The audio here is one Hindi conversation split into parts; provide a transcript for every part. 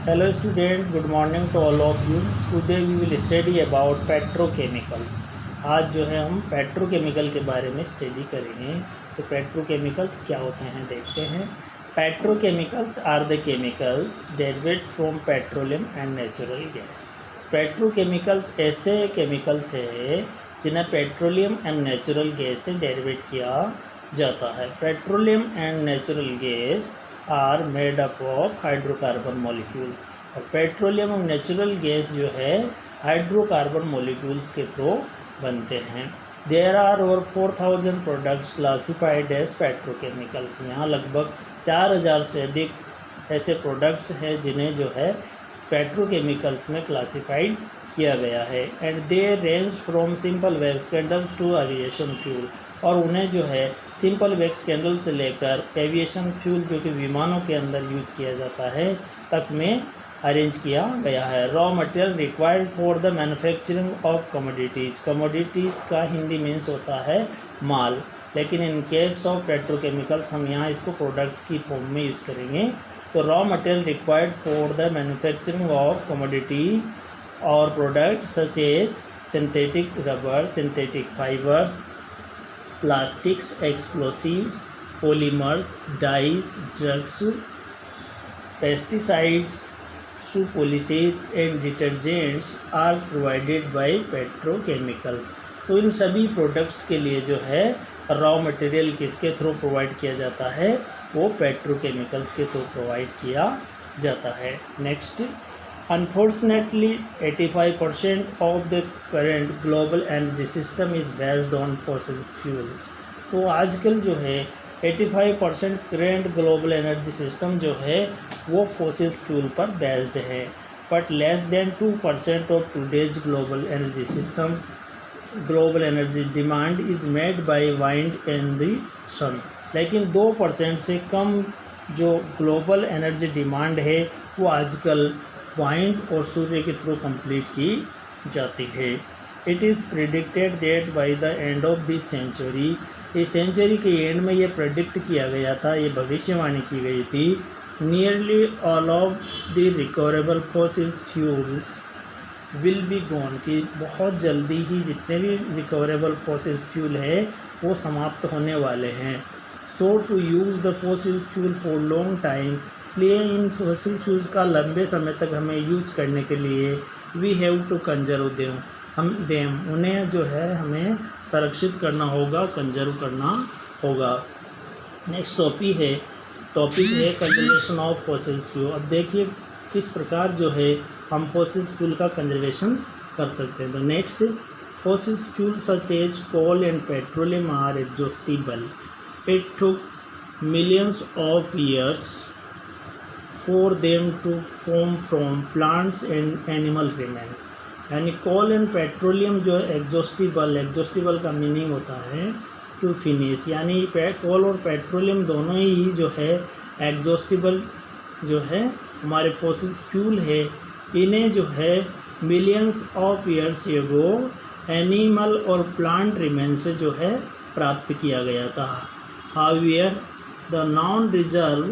Hello student, good morning to all of you. Today we will study about petrochemicals. आज जो है हम पेट्रोकेमिकल के बारे में स्टडी करेंगे। तो पेट्रोकेमिकल्स क्या होते हैं देखते हैं। Petrochemicals are the chemicals derivate from petroleum and natural gas. Petrochemicals ऐसे केमिकल्स हैं जिन्हें पेट्रोलियम एंड नेचुरल गैस से डेरिवेट किया जाता है। Petroleum and natural gas are made up of hydrocarbon molecules. और पेट्रोलियम और नेचुरल गैस जो है हाइड्रोकार्बन मॉलिक्यूल्स के थ्रू बनते हैं। There are over 4000 products classified as petrochemicals. यहाँ लगभग 4000 से अधिक ऐसे प्रोडक्ट्स हैं जिन्हें जो है पेट्रोकेमिकल्स में क्लासिफाइड किया गया है। And they range from simple wax candles to aviation fuel. और उन्हें जो है सिंपल वैक्स कैंडल से लेकर एविएशन फ्यूल जो कि विमानों के अंदर यूज किया जाता है तक में अरेंज किया गया है। Raw material required for the manufacturing of commodities. Commodities का हिंदी मीन्स होता है माल, लेकिन इन केस ऑफ पेट्रोकेमिकल्स हम यहाँ इसको प्रोडक्ट की फॉर्म में यूज करेंगे। तो raw material required for the manufacturing of commodities और product such as synthetic rubber, synthetic fibres, plastics, explosives, polymers, dyes, drugs, pesticides, shoe polishes and detergents are provided by petrochemicals। तो इन सभी प्रोडक्ट्स के लिए जो है रॉ मटेरियल किसके थ्रू प्रोवाइड किया जाता है, वो पेट्रोकेमिकल्स के थ्रू प्रोवाइड किया जाता है। Next, Unfortunately, 85% of the current global energy system is based on fossil fuels। तो आजकल जो है 85% करेंट ग्लोबल एनर्जी सिस्टम जो है वो फॉसिल फ्यूल पर बेस्ड है। But less than 2% of today's global energy system global energy demand is made by wind and the sun. लेकिन 2% से कम जो ग्लोबल एनर्जी डिमांड है वो आजकल वाइंड और सूर्य के थ्रू कंप्लीट की जाती है। It is predicted that by the end of this century. इस सेंचुरी के एंड में ये प्रेडिक्ट किया गया था, ये भविष्यवाणी की गई थी, nearly all of the recoverable fossil fuels will be gone, कि बहुत जल्दी ही जितने भी रिकवरेबल फॉसिल फ्यूल है वो समाप्त होने वाले हैं। So to use the fossil fuel for long time, इसलिए इन फॉसिल फ्यूल्स का लंबे समय तक हमें यूज करने के लिए we have to conserve them, उन्हें जो है हमें संरक्षित करना होगा, कंजर्व करना होगा। नेक्स्ट टॉपिक है कंजर्वेशन ऑफ फॉसिल फ्यूल। अब देखिए किस प्रकार जो है हम फॉसिल फ्यूल का कंजर्वेशन कर सकते हैं। तो next, fossil fuel such as coal and petroleum are exhaustible. It took millions of years for them to form from plants and animal remains। यानी कोल एंड पेट्रोलियम जो है एग्जॉस्टिबल का मीनिंग होता है टू फिनिश, यानी कोल और पेट्रोलियम दोनों ही जो है एग्जॉस्टिबल जो है हमारे फॉसिल फ्यूल है, इन्हें जो है millions of years ago animal और प्लांट रिमेन से जो है प्राप्त किया गया था। However, the known reserve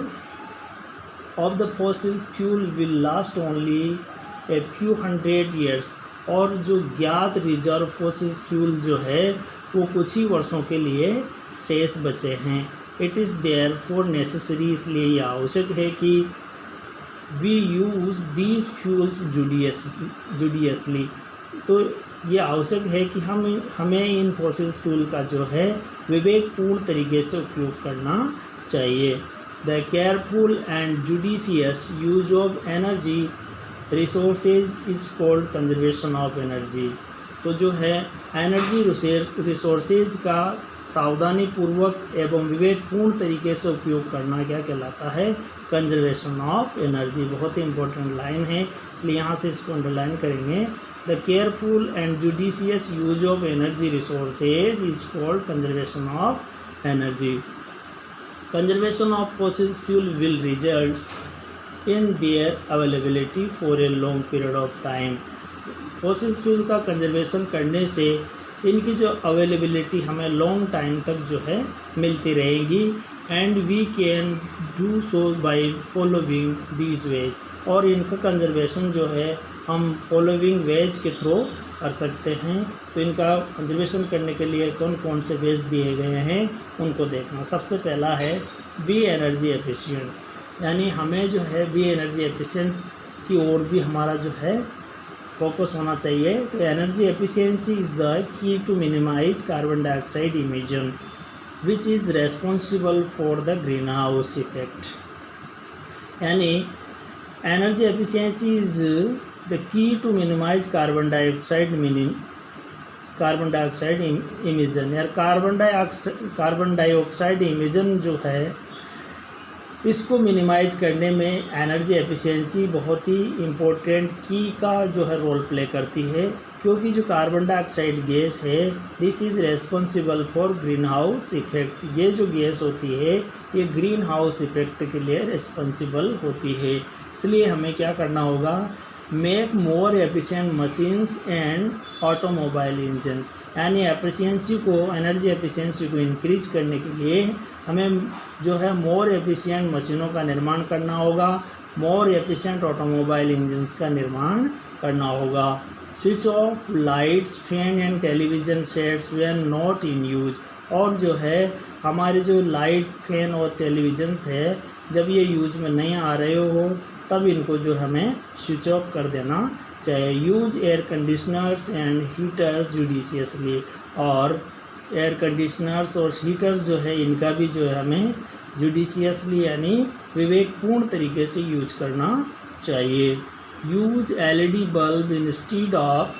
of the fossil fuel will last only a few hundred years। और जो ज्ञात रिजर्व फॉसिल फ्यूल जो है वो कुछ ही वर्षों के लिए शेष बचे हैं। It is therefore necessary, इसलिए यह आवश्यक है कि we use these fuels judiciously. तो ये आवश्यक है कि हमें इन फॉसिल फ्यूल का जो है विवेकपूर्ण तरीके से उपयोग करना चाहिए। The careful and judicious use of energy resources is called conservation of energy. तो जो है एनर्जी रिसोर्सेज का सावधानी पूर्वक एवं विवेकपूर्ण तरीके से उपयोग करना क्या कहलाता है, कंजर्वेशन ऑफ एनर्जी। बहुत ही इंपॉर्टेंट लाइन है, इसलिए यहाँ से इसको अंडरलाइन करेंगे। The careful and judicious use of energy resources is called conservation of energy। Conservation of fossil fuel will result in their availability for a long period of time। fossil fuel का कंजर्वेशन करने से इनकी जो अवेलेबिलिटी हमें लॉन्ग टाइम तक जो है मिलती रहेगी। And we can do so by following these ways, और इनका कंजर्वेशन जो है हम फॉलोइंग वेज के थ्रू कर सकते हैं। तो इनका कंजर्वेशन करने के लिए कौन कौन से वेज दिए गए हैं उनको देखना। सबसे पहला है बी एनर्जी एफिशिएंट, यानी हमें जो है बी एनर्जी एफिशिएंट की ओर भी हमारा जो है फोकस होना चाहिए। तो energy efficiency is the key to minimise carbon dioxide emission which is responsible for the greenhouse effect, यानी energy efficiency is the key to minimise carbon dioxide emission, यार कार्बन डाइऑक्साइड इमिशन जो है इसको मिनिमाइज करने में एनर्जी एफिशिएंसी बहुत ही इम्पोर्टेंट की का जो है रोल प्ले करती है, क्योंकि जो कार्बन डाइऑक्साइड गैस है this is responsible for green house effect. ये जो गैस होती है ये ग्रीन हाउस इफेक्ट के लिए रेस्पॉन्सिबल होती है। इसलिए हमें क्या करना होगा, make more efficient machines and automobile engines, यानी एफिशिएंसी को एनर्जी एफिशिएंसी को इंक्रीज करने के लिए हमें जो है मोर एफिशिएंट मशीनों का निर्माण करना होगा, मोर एफिशिएंट ऑटोमोबाइल इंजन्स का निर्माण करना होगा। Switch off lights fan and television sets when not in use, और जो है हमारे जो लाइट फैन और टेलीविज़न्स है जब ये यूज में नहीं आ रहे हो तब इनको जो हमें स्विच ऑफ कर देना चाहिए। Use air conditioners and heaters judiciously, और एयर कंडीशनर्स और हीटर्स जो है इनका भी जो है हमें जुडिशियसली यानी विवेकपूर्ण तरीके से यूज करना चाहिए। Use LED bulb instead of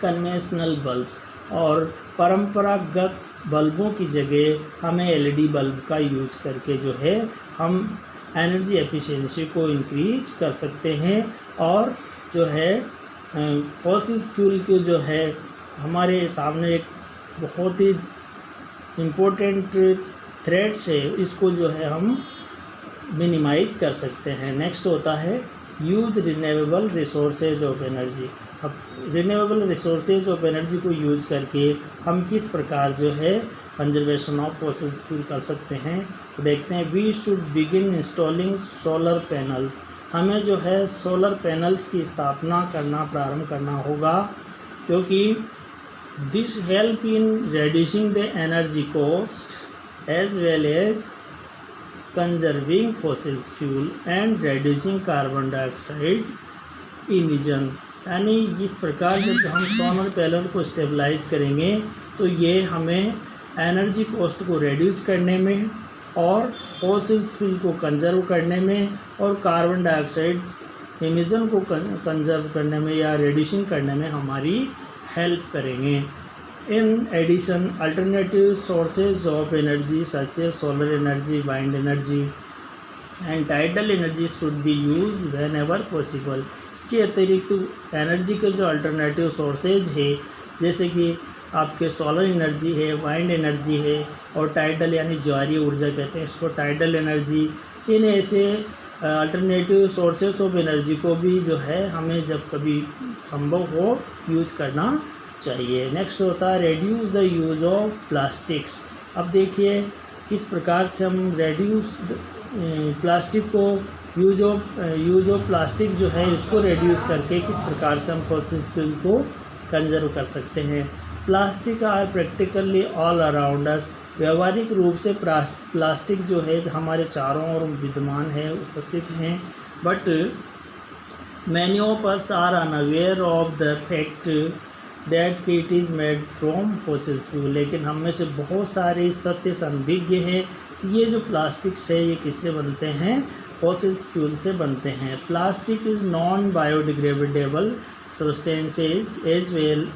conventional bulbs, और परंपरागत बल्बों की जगह हमें एलईडी बल्ब का यूज करके जो है हम एनर्जी एफिशिएंसी को इंक्रीज कर सकते हैं। और जो है फॉसिल फ्यूल के जो है हमारे सामने एक बहुत ही इम्पोर्टेंट थ्रेट्स है, इसको जो है हम मिनिमाइज कर सकते हैं। नेक्स्ट होता है use renewable resources of energy. अब रिन्यूएबल रिसोर्सेज ऑफ एनर्जी को यूज करके हम किस प्रकार जो है कंजर्वेशन ऑफ फॉसिल फ्यूल कर सकते हैं, तो देखते हैं। We should begin installing solar panels, हमें जो है सोलर पैनल्स की स्थापना करना प्रारंभ करना होगा, क्योंकि this help in reducing the energy cost as well as conserving fossil fuel and reducing carbon dioxide emission, यानी इस प्रकार जब हम सोलर पैनल को स्टेबलाइज करेंगे तो ये हमें एनर्जी कॉस्ट को रिड्यूस करने में और फॉसिल फ्यूल को कंजर्व करने में और कार्बन डाइऑक्साइड इमिशन को कंजर्व करने में या रिड्यूसिंग करने में हमारी हेल्प करेंगे। In addition alternative sources of energy such as solar energy, wind energy and tidal energy should be use whenever possible. इसके अतिरिक्त एनर्जी के जो अल्टरनेटिव सोर्सेज है जैसे कि आपके सोलर एनर्जी है, वाइंड एनर्जी है और टाइडल यानी ज्वारीय ऊर्जा कहते हैं इसको, टाइडल एनर्जी, इन ऐसे अल्टरनेटिव सोर्सेस ऑफ एनर्जी को भी जो है हमें जब कभी संभव हो यूज करना चाहिए। नेक्स्ट होता है reduce the use of plastics. अब देखिए किस प्रकार से हम रेड्यूस प्लास्टिक को यूज ऑफ प्लास्टिक जो है इसको रेड्यूस करके किस प्रकार से हम फॉसिल फ्यूल को कंजर्व कर सकते हैं। Plastic are practically all around us, व्यवहारिक रूप से प्लास्टिक जो है हमारे चारों ओर विद्यमान है, उपस्थित हैं, but many of us are unaware of the fact that it is made from fossil fuel. लेकिन हम में से बहुत सारे इस तथ्य से अनभिज्ञ हैं कि ये जो प्लास्टिक्स है ये किससे बनते हैं, फॉसिल फ्यूल से बनते हैं। Plastic is non biodegradable substances as well,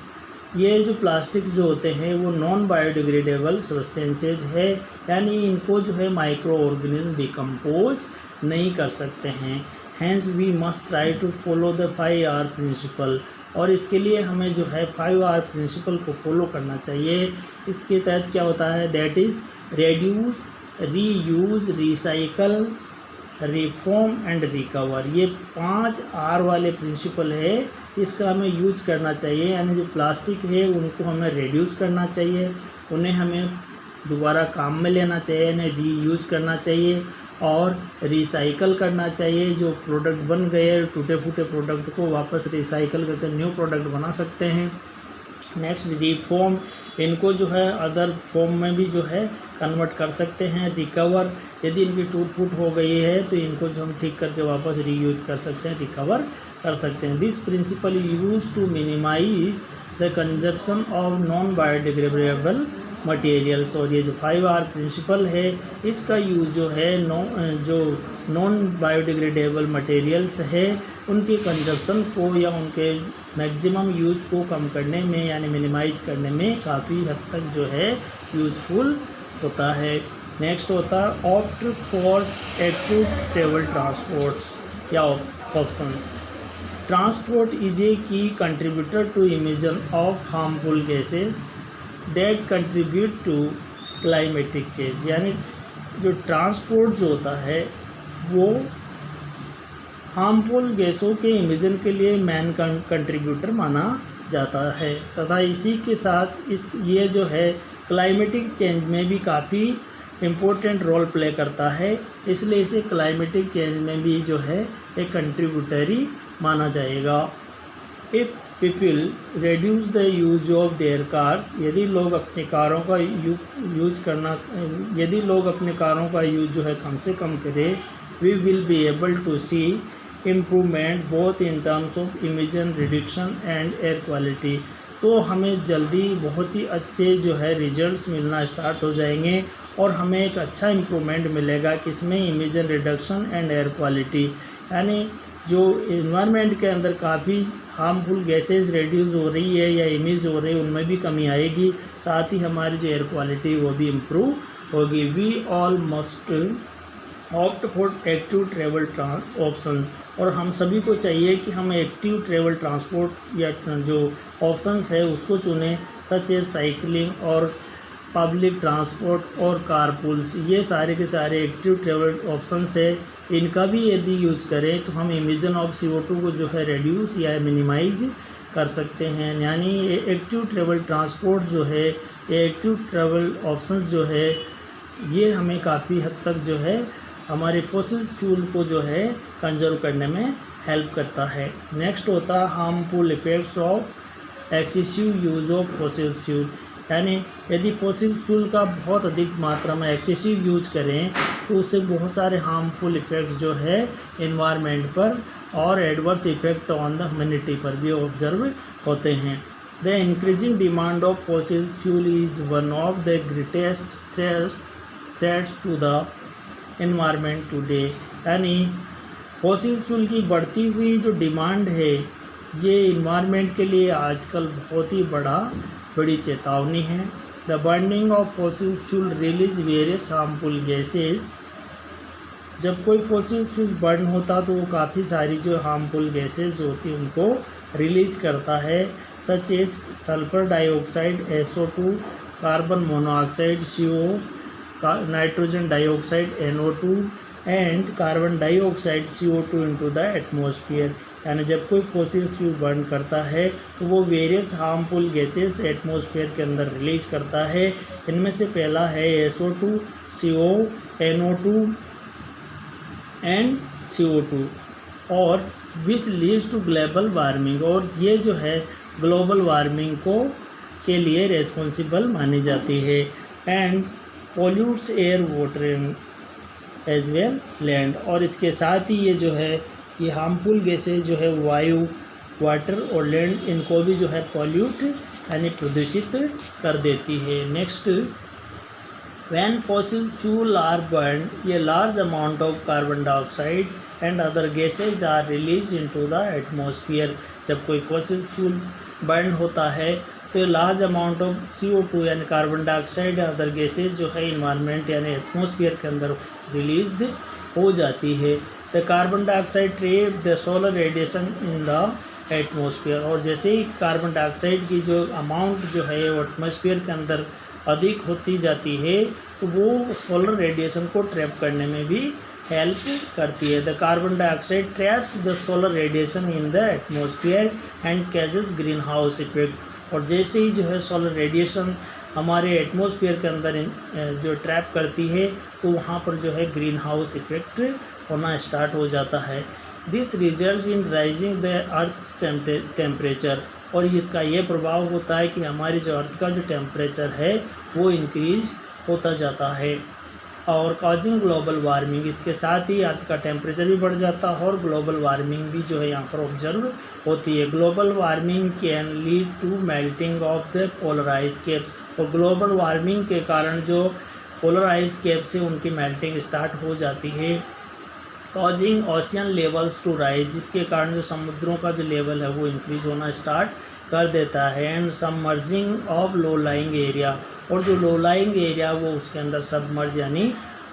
ये जो प्लास्टिक जो होते हैं वो नॉन बायोडिग्रेडेबल सब्सटेंसेज है, यानी इनको जो है माइक्रो ऑर्गेनिज्म डिकम्पोज नहीं कर सकते हैं। Hence we must try to follow the 5R principle, और इसके लिए हमें जो है 5R प्रिंसिपल को फॉलो करना चाहिए। इसके तहत क्या होता है, that is reduce, reuse, recycle, reform and recover. ये 5R वाले प्रिंसिपल है, इसका हमें यूज करना चाहिए। यानी जो प्लास्टिक है उनको हमें रिड्यूस करना चाहिए, उन्हें हमें दोबारा काम में लेना चाहिए, इन्हें रीयूज करना चाहिए और रिसाइकल करना चाहिए। जो प्रोडक्ट बन गए टूटे फूटे प्रोडक्ट को वापस रिसाइकल करके न्यू प्रोडक्ट बना सकते हैं। नेक्स्ट रिफॉर्म, इनको जो है अदर फॉर्म में भी जो है कन्वर्ट कर सकते हैं। रिकवर, यदि इनकी टूट फूट हो गई है तो इनको जो हम ठीक करके वापस रीयूज कर सकते हैं, रिकवर कर सकते हैं। This principle use to minimise the consumption of non biodegradable materials. और ये जो 5R प्रिंसिपल है इसका यूज जो है जो नॉन बायोडिग्रेडेबल मटेरियल्स है उनके कंजप्शन को या उनके मैक्सिमम यूज को कम करने में यानी मिनिमाइज करने में काफ़ी हद तक जो है यूज़फुल होता है। नेक्स्ट होता है opt for active travel transports या options. Transport is a key contributor to emission of harmful gases that contribute to climatic change. यानी जो ट्रांसपोर्ट जो होता है वो हार्मफुल गैसों के इमिशन के लिए मेन कंट्रीब्यूटर माना जाता है तथा इसी के साथ ये जो है क्लाइमेटिक चेंज में भी काफ़ी इम्पोर्टेंट रोल प्ले करता है, इसलिए इसे क्लाइमेटिक चेंज में भी जो है एक कंट्रीब्यूटरी माना जाएगा। If people reduce the use of their cars, यदि लोग अपनी कारों का यूज जो है कम से कम करें, we will be able to see improvement both in terms of emission reduction and air quality. तो हमें जल्दी बहुत ही अच्छे जो है रिजल्ट्स मिलना स्टार्ट हो जाएंगे और हमें एक अच्छा इम्प्रूवमेंट मिलेगा किसमें, emission reduction and air quality. यानी जो इन्वायरमेंट के अंदर काफ़ी हार्मफुल गैसेस रिड्यूस हो रही है या इमिज हो रही है उनमें भी कमी आएगी, साथ ही हमारी जो एयर क्वालिटी वो भी इम्प्रूव होगी। We all must opt for active travel options, और हम सभी को चाहिए कि हम एक्टिव ट्रेवल ट्रांसपोर्ट या जो ऑप्शंस है उसको चुनें, सच एज साइकिलिंग और पब्लिक ट्रांसपोर्ट और कारपूल्स। ये सारे के सारे एक्टिव ट्रेवल ऑप्शंस है, इनका भी यदि यूज करें तो हम इमिशन ऑफ CO2 को जो है रिड्यूस या मिनिमाइज कर सकते हैं। यानी एक्टिव ट्रेवल ट्रांसपोर्ट जो है, एक्टिव ट्रेवल ऑप्शंस जो है ये हमें काफ़ी हद तक जो है हमारे फॉसिल फ्यूल को जो है कंजर्व करने में हेल्प करता है। नेक्स्ट होता है harmful effects of excessive use of fossil fuel. यानी यदि फॉसिल फ्यूल का बहुत अधिक मात्रा में एक्सेसिव यूज करें तो उससे बहुत सारे हार्मफुल इफ़ेक्ट्स जो है एनवायरनमेंट पर और adverse effect on the humanity पर भी ऑब्जर्व होते हैं। The increasing demand of fossil fuel is one of the greatest threats to the environment today. यानी फॉसिल फ्यूल की बढ़ती हुई जो डिमांड है ये इन्वायरमेंट के लिए आजकल बहुत ही बड़ी चेतावनी है। The burning of fossil fuel release various harmful gases. जब कोई फॉसिल फ्यूल बर्न होता तो वो काफ़ी सारी जो हार्मफुल गैसेस होती हैं उनको रिलीज करता है, such as sulphur dioxide SO2, carbon monoxide CO, nitrogen dioxide NO2 and carbon dioxide CO2 into the atmosphere. यानी जब कोई फॉसिल फ्यूल बर्न करता है तो वो वेरियस हार्मफुल गैसेस एटमॉस्फेयर के अंदर रिलीज करता है। इनमें से पहला है SO2, CO, NO2 and CO2 और which leads to global warming, और ये जो है ग्लोबल वार्मिंग के लिए रेस्पॉन्सिबल मानी जाती है। And pollutes air water as well land, और इसके साथ ही ये जो है ये हार्मफुल गैसेज जो है वायु, वाटर और लैंड इनको भी जो है पॉल्यूट यानी प्रदूषित कर देती है। Next, when fossil fuel are burn ये large amount of carbon dioxide and other gases are release into the atmosphere. जब कोई फॉसिल फ्यूल बर्न होता है तो लार्ज अमाउंट ऑफ CO2 यानी कार्बन डाइऑक्साइड या अदर गैसेज जो है इन्वायरमेंट यानी एटमॉस्फेयर के अंदर रिलीज हो जाती है। The carbon dioxide trap the solar radiation in the atmosphere, और जैसे ही कार्बन डाइऑक्साइड की जो अमाउंट जो है वो एटमॉस्फेयर के अंदर अधिक होती जाती है तो वो सोलर रेडिएशन को ट्रैप करने में भी हेल्प करती है। The carbon dioxide traps the solar radiation in the atmosphere and causes greenhouse effect, और जैसे ही जो है सोलर रेडिएशन हमारे एटमॉस्फेयर के अंदर जो ट्रैप करती है, तो वहाँ पर जो है ग्रीन हाउस इफेक्ट होना स्टार्ट हो जाता है। This result in rising the earth temperature, और इसका ये प्रभाव होता है कि हमारी जो अर्थ का जो टेम्परेचर है वो इंक्रीज होता जाता है, और कॉजिंग ग्लोबल वार्मिंग, इसके साथ ही अर्थ का टेम्परेचर भी बढ़ जाता है और ग्लोबल वार्मिंग भी जो है यहाँ पर ऑब्जर्व होती है। Global warming can lead to melting of the polar ice caps, और ग्लोबल वार्मिंग के कारण जो पोलर आइस कैप से उनकी मेल्टिंग स्टार्ट हो जाती है। Causing ocean levels to rise, जिसके कारण जो समुद्रों का जो लेवल है वो इंक्रीज होना स्टार्ट कर देता है। And submerging of low lying area, और जो लो लाइंग एरिया वो उसके अंदर सबमर्ज यानी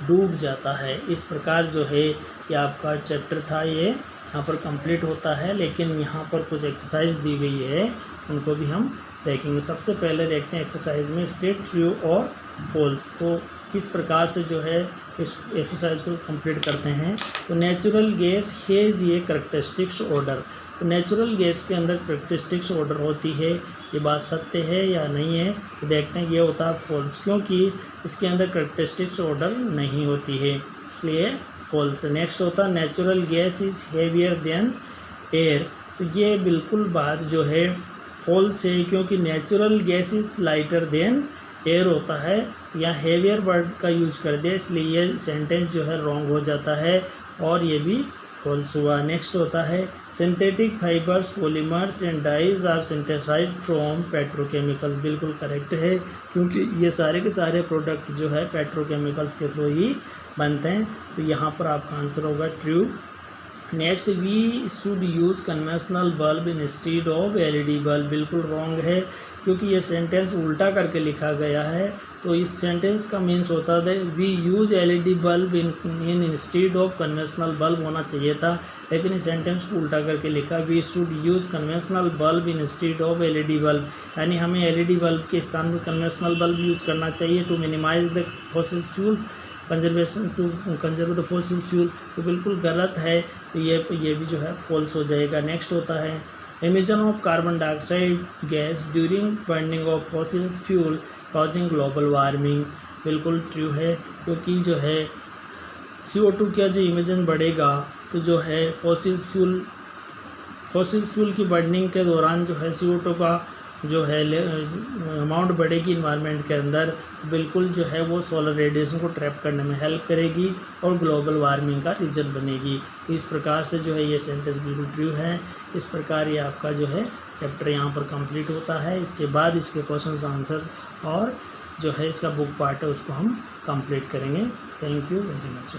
डूब जाता है। इस प्रकार जो है ये आपका चैप्टर था, ये यहाँ पर कंप्लीट होता है। लेकिन यहाँ पर कुछ एक्सरसाइज दी गई है, उनको भी हम देखेंगे। सबसे पहले देखते हैं एक्सरसाइज में स्टेट ट्रू और फॉल्स, तो किस प्रकार से जो है इस एक्सरसाइज को कंप्लीट करते हैं। तो नेचुरल गैस हैज़ ये करैक्टरिस्टिक्स ऑर्डर, तो नेचुरल गैस के अंदर करैक्टरिस्टिक्स ऑर्डर होती है, ये बात सत्य है या नहीं है। तो देखते हैं, ये होता है फॉल्स, क्योंकि इसके अंदर करैक्टरिस्टिक्स ऑर्डर नहीं होती है, इसलिए फॉल्स। नेक्स्ट होता है natural gas is heavier than air, तो ये बिल्कुल बात जो है फॉल्स है, क्योंकि natural gas is lighter than air होता है। यहाँ हेवियर वर्ड का यूज कर दिया, इसलिए ये सेंटेंस जो है रॉन्ग हो जाता है, और ये भी फॉल्स हुआ। नेक्स्ट होता है synthetic fibres, polymers and dyes are synthesised from petrochemicals, बिल्कुल करेक्ट है, क्योंकि ये सारे के सारे प्रोडक्ट जो है पेट्रोकेमिकल्स के थ्रू ही बनते हैं। तो यहाँ पर आपका आंसर होगा true. Next, we should use conventional bulb instead of LED bulb, बिल्कुल रॉन्ग है, क्योंकि ये सेंटेंस उल्टा करके लिखा गया है। तो इस सेंटेंस का मीन्स होता है we use LED bulb in instead of conventional bulb होना चाहिए था, लेकिन इस सेंटेंस को उल्टा करके लिखा we should use conventional bulb in instead of LED bulb, यानी हमें एलईडी बल्ब के स्थान पर कन्वेंशनल बल्ब यूज़ करना चाहिए to minimise the fossil fuel conservation, to conserve the fossil fuel. तो बिल्कुल गलत है, तो ये भी जो है फॉल्स हो जाएगा। नेक्स्ट होता है emission of carbon dioxide gas during burning of fossil fuel causing global warming, बिल्कुल ट्रू है, क्योंकि जो है CO2 का जो इमिशन बढ़ेगा, तो जो है फॉसिल फ्यूल की बर्निंग के दौरान जो है CO2 का जो है अमाउंट बढ़ेगी इन्वायरमेंट के अंदर, बिल्कुल जो है वो सोलर रेडिएशन को ट्रैप करने में हेल्प करेगी और ग्लोबल वार्मिंग का रीजन बनेगी। तो इस प्रकार से जो है ये सेंटेंस बिल्कुल ट्रू है। इस प्रकार ये आपका जो है चैप्टर यहाँ पर कंप्लीट होता है। इसके बाद इसके क्वेश्चन आंसर और जो है इसका बुक पार्ट है उसको हम कंप्लीट करेंगे। Thank you very much.